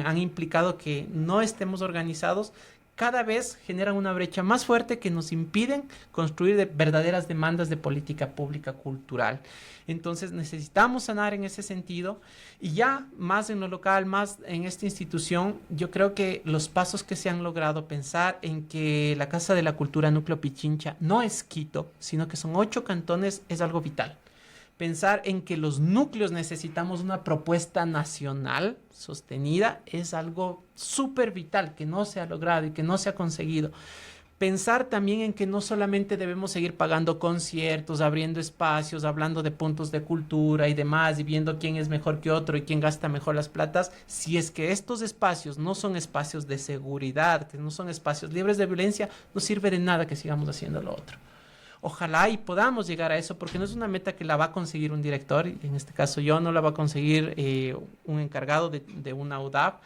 han implicado que no estemos organizados, cada vez generan una brecha más fuerte que nos impiden construir verdaderas demandas de política pública cultural. Entonces necesitamos sanar en ese sentido y ya más en lo local, más en esta institución, yo creo que los pasos que se han logrado, pensar en que la Casa de la Cultura Núcleo Pichincha no es Quito, sino que son 8 cantones, es algo vital. Pensar en que los núcleos necesitamos una propuesta nacional sostenida es algo súper vital que no se ha logrado y que no se ha conseguido. Pensar también en que no solamente debemos seguir pagando conciertos, abriendo espacios, hablando de puntos de cultura y demás, y viendo quién es mejor que otro y quién gasta mejor las platas, si es que estos espacios no son espacios de seguridad, que no son espacios libres de violencia, no sirve de nada que sigamos haciendo lo otro. Ojalá y podamos llegar a eso, porque no es una meta que la va a conseguir un director, en este caso yo, no la va a conseguir un encargado de una UDAP,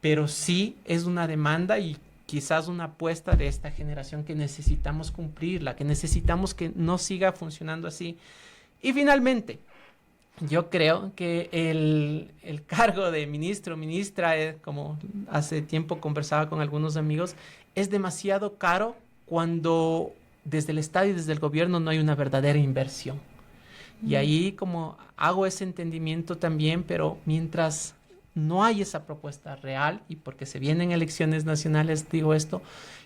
pero sí es una demanda y quizás una apuesta de esta generación que necesitamos cumplirla, que necesitamos que no siga funcionando así. Y finalmente, yo creo que el cargo de ministro, ministra, como hace tiempo conversaba con algunos amigos, es demasiado caro cuando desde el Estado y desde el gobierno no hay una verdadera inversión. Y ahí como hago ese entendimiento también, pero mientras no hay esa propuesta real, y porque se vienen elecciones nacionales, digo esto,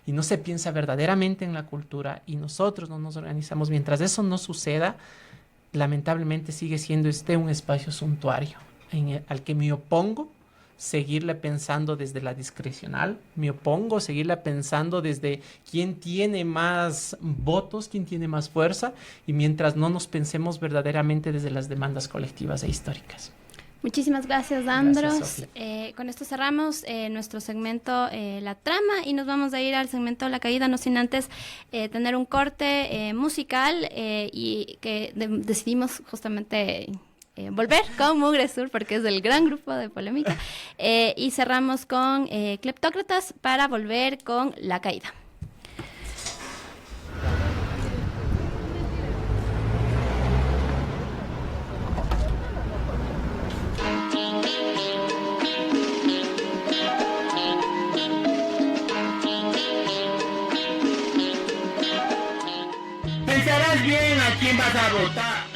y no se piensa verdaderamente en la cultura, y nosotros no nos organizamos, mientras eso no suceda, lamentablemente sigue siendo un espacio suntuario, al que me opongo seguirle pensando desde la discrecional, me opongo seguirle pensando desde quién tiene más votos, quién tiene más fuerza, y mientras no nos pensemos verdaderamente desde las demandas colectivas e históricas. Muchísimas gracias, Andros. Gracias, con esto cerramos nuestro segmento La Trama y nos vamos a ir al segmento La Caída, no sin antes tener un corte musical y que decidimos justamente volver con Mugre Sur porque es del gran grupo de Polémica y cerramos con Cleptócratas para volver con La Caída. Pensarás bien a quién vas a votar.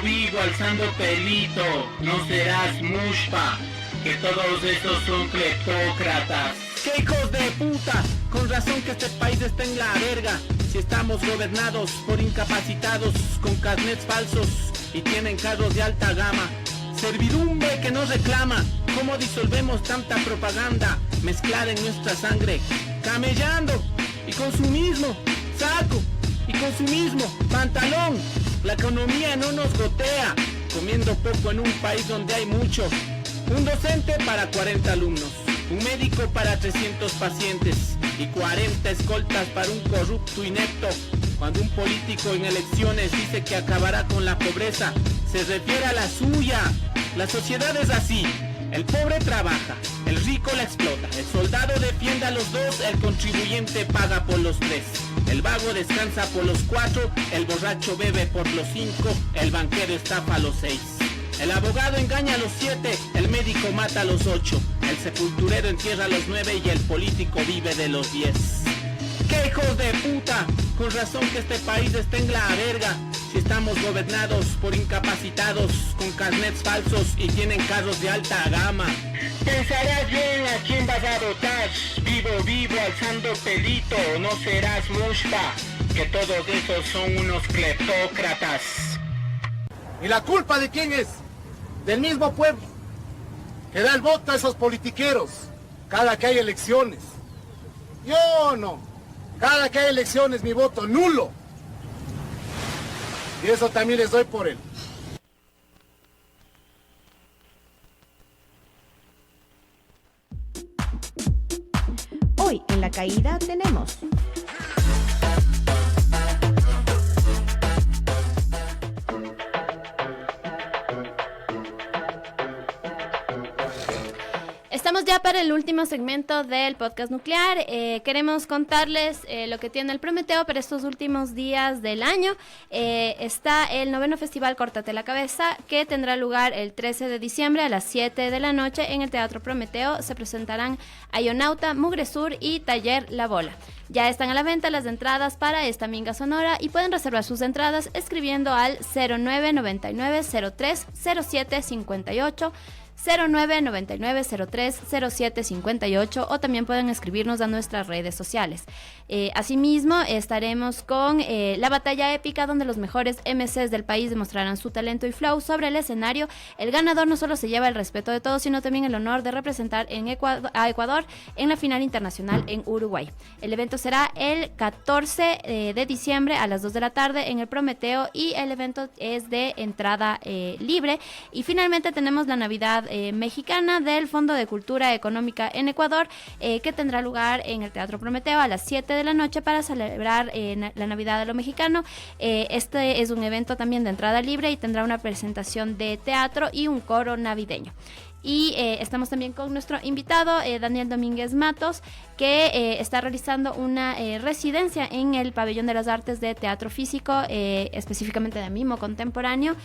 Vivo, alzando pelito. No serás mushpa, que todos estos son cleptócratas. ¡Qué hijos de puta! Con razón que este país está en la verga. Si estamos gobernados por incapacitados con carnets falsos y tienen carros de alta gama. Servidumbre que nos reclama. ¿Cómo disolvemos tanta propaganda mezclada en nuestra sangre? Camellando y consumismo, saco y consumismo, pantalón. La economía no nos gotea, comiendo poco en un país donde hay mucho. Un docente para 40 alumnos, un médico para 300 pacientes y 40 escoltas para un corrupto inepto. Cuando un político en elecciones dice que acabará con la pobreza, se refiere a la suya. La sociedad es así. El pobre trabaja, el rico la explota, el soldado defiende a los dos, el contribuyente paga por los tres. El vago descansa por los 4, el borracho bebe por los 5, el banquero estafa a los 6. El abogado engaña a los 7, el médico mata a los 8, el sepulturero entierra a los 9 y el político vive de los 10. ¡Qué hijos de puta! Con razón que este país está en la verga. Si estamos gobernados por incapacitados con carnets falsos y tienen carros de alta gama. Pensarás bien a quién vas a votar. Vivo, alzando pelito, no serás mushpa. Que todos esos son unos cleptócratas. ¿Y la culpa de quién es? Del mismo pueblo, que da el voto a esos politiqueros cada que hay elecciones. Yo no. Cada que hay elecciones mi voto nulo. Y eso también les doy por él. Hoy en La Caída tenemos... Estamos ya para el último segmento del podcast nuclear. Queremos contarles lo que tiene el Prometeo para estos últimos días del año. Está el 9º Festival Córtate la Cabeza, que tendrá lugar el 13 de diciembre a las 7 de la noche en el Teatro Prometeo. Se presentarán Ayonauta, Mugre Sur y Taller La Bola. Ya están a la venta las entradas para esta minga sonora y pueden reservar sus entradas escribiendo al 0999-030758, 0999-030758 o también pueden escribirnos a nuestras redes sociales. Asimismo, estaremos con la batalla épica, donde los mejores MCs del país demostrarán su talento y flow sobre el escenario. El ganador no solo se lleva el respeto de todos, sino también el honor de representar a Ecuador en la final internacional en Uruguay. El evento será el 14 de diciembre a las 2 de la tarde en el Prometeo y el evento es de entrada libre. Y finalmente tenemos la Navidad mexicana del Fondo de Cultura Económica en Ecuador, que tendrá lugar en el Teatro Prometeo a las 7 de la noche para celebrar la Navidad de lo mexicano. Este es un evento también de entrada libre y tendrá una presentación de teatro y un coro navideño. Y estamos también con nuestro invitado, Daniel Domínguez Matos, que está realizando una residencia en el Pabellón de las Artes de Teatro Físico, específicamente de mimo contemporáneo.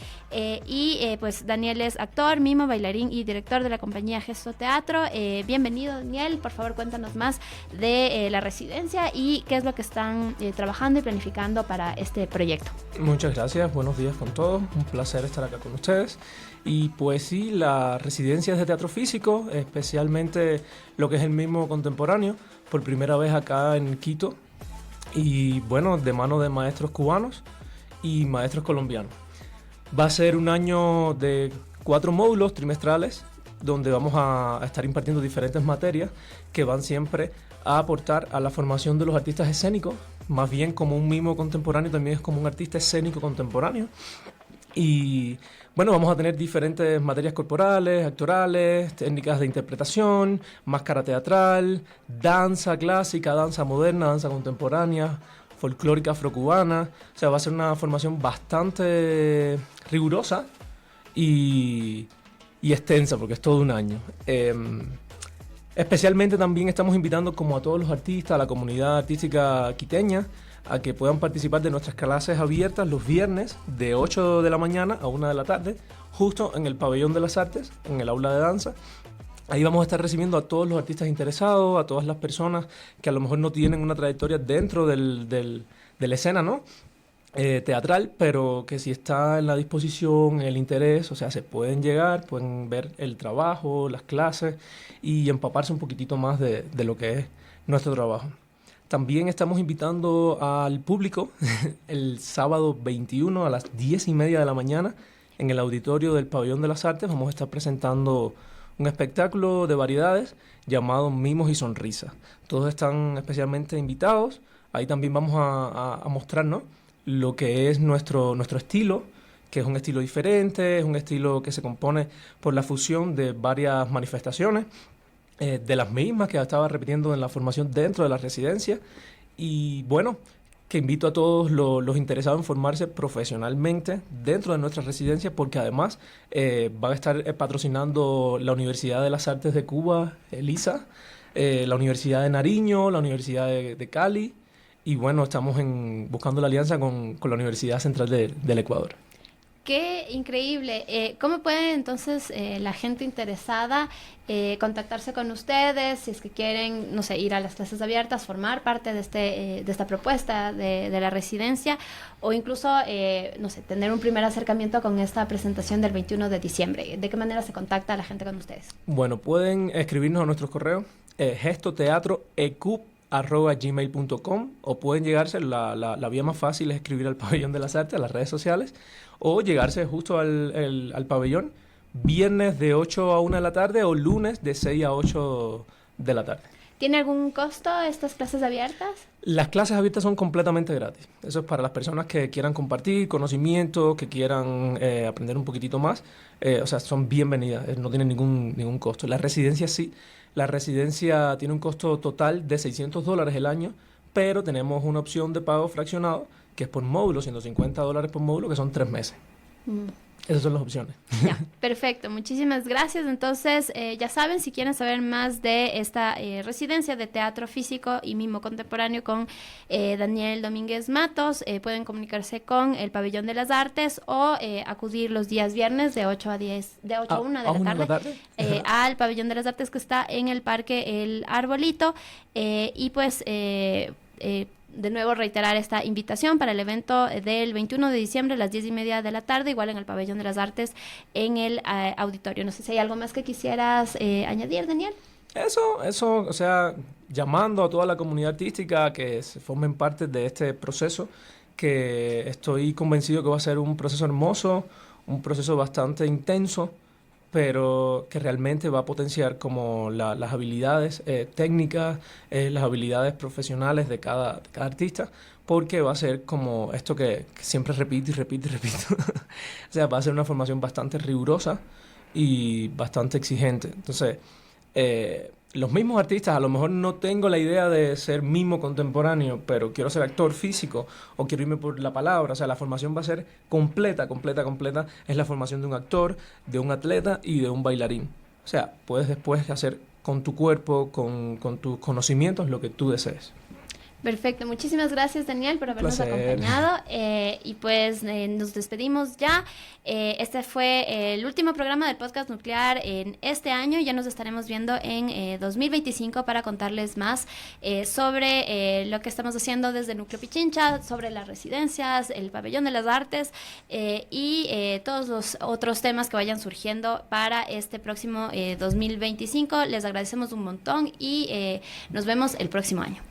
Pues Daniel es actor, mimo, bailarín y director de la compañía Gesto Teatro. Bienvenido, Daniel. Por favor, cuéntanos más de la residencia y qué es lo que están trabajando y planificando para este proyecto. Muchas gracias, buenos días con todos. Un placer estar acá con ustedes. Y pues sí, la residencia es de teatro físico, especialmente lo que es el mimo contemporáneo, por primera vez acá en Quito, y bueno, de mano de maestros cubanos y maestros colombianos. Va a ser un año de 4 módulos trimestrales, donde vamos a estar impartiendo diferentes materias que van siempre a aportar a la formación de los artistas escénicos, más bien como un mimo contemporáneo, también es como un artista escénico contemporáneo. Y bueno, vamos a tener diferentes materias corporales, actorales, técnicas de interpretación, máscara teatral, danza clásica, danza moderna, danza contemporánea, folclórica afrocubana. O sea, va a ser una formación bastante rigurosa y extensa, porque es todo un año. Especialmente también estamos invitando como a todos los artistas, a la comunidad artística quiteña, a que puedan participar de nuestras clases abiertas los viernes de 8 de la mañana a 1 de la tarde, justo en el Pabellón de las Artes, en el aula de danza. Ahí vamos a estar recibiendo a todos los artistas interesados, a todas las personas que a lo mejor no tienen una trayectoria dentro de la escena, ¿no? Teatral, pero que si está en la disposición, el interés, o sea, se pueden llegar, pueden ver el trabajo, las clases y empaparse un poquitito más de lo que es nuestro trabajo. También estamos invitando al público el sábado 21 a las 10:30 de la mañana en el auditorio del Pabellón de las Artes. Vamos a estar presentando un espectáculo de variedades llamado Mimos y Sonrisas. Todos están especialmente invitados. Ahí también vamos a mostrarnos lo que es nuestro estilo, que es un estilo diferente, es un estilo que se compone por la fusión de varias manifestaciones, de las mismas que estaba repitiendo en la formación dentro de la residencia. Y bueno, que invito a todos los interesados en formarse profesionalmente dentro de nuestra residencia, porque además van a estar patrocinando la Universidad de las Artes de Cuba, ELISA, la Universidad de Nariño, la Universidad de Cali, y bueno, estamos buscando la alianza con la Universidad Central del Ecuador. Qué increíble. ¿Cómo puede entonces la gente interesada contactarse con ustedes si es que quieren, no sé, ir a las clases abiertas, formar parte de esta propuesta de la residencia o incluso, no sé, tener un primer acercamiento con esta presentación del 21 de diciembre? ¿De qué manera se contacta la gente con ustedes? Bueno, pueden escribirnos a nuestros correos gestoteatroecup@gmail.com o pueden llegarse, la vía más fácil es escribir al Pabellón de las Artes, a las redes sociales, o llegarse justo al pabellón viernes de 8 a 1 de la tarde o lunes de 6 a 8 de la tarde. ¿Tiene algún costo estas clases abiertas? Las clases abiertas son completamente gratis. Eso es para las personas que quieran compartir conocimiento, que quieran aprender un poquitito más. O sea, son bienvenidas, no tienen ningún costo. La residencia sí. La residencia tiene un costo total de $600 el año, pero tenemos una opción de pago fraccionado que es por módulo, $150 por módulo, que son 3 meses. Esas son las opciones. Ya, perfecto, muchísimas gracias. Entonces, ya saben, si quieren saber más de esta residencia de teatro físico y mimo contemporáneo con Daniel Domínguez Matos, pueden comunicarse con el Pabellón de las Artes o acudir los días viernes de 8 a 1 de la tarde, al Pabellón de las Artes que está en el Parque El Arbolito. Y pues... de nuevo reiterar esta invitación para el evento del 21 de diciembre a las 10:30 de la tarde, igual en el Pabellón de las Artes en el auditorio. No sé si hay algo más que quisieras añadir, Daniel. Eso, o sea, llamando a toda la comunidad artística que se formen parte de este proceso, que estoy convencido que va a ser un proceso hermoso, un proceso bastante intenso, pero que realmente va a potenciar como las habilidades técnicas, las habilidades profesionales de cada artista, porque va a ser como esto que siempre repito y repito. O sea, va a ser una formación bastante rigurosa y bastante exigente. Entonces, los mismos artistas, a lo mejor no tengo la idea de ser mimo contemporáneo, pero quiero ser actor físico o quiero irme por la palabra. O sea, la formación va a ser completa. Es la formación de un actor, de un atleta y de un bailarín. O sea, puedes después hacer con tu cuerpo, con tus conocimientos, lo que tú desees. Perfecto, muchísimas gracias, Daniel, por habernos acompañado, y pues nos despedimos ya. Este fue el último programa del Podcast Nuclear en este año. Ya nos estaremos viendo en 2025 para contarles más sobre lo que estamos haciendo desde Núcleo Pichincha, sobre las residencias, el Pabellón de las Artes y todos los otros temas que vayan surgiendo para este próximo 2025. Les agradecemos un montón y nos vemos el próximo año.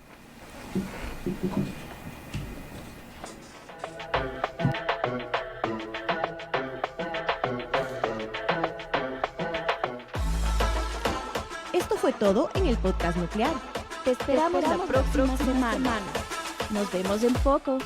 Esto fue todo en el Podcast Nuclear. Te esperamos la próxima semana. Nos vemos en poco.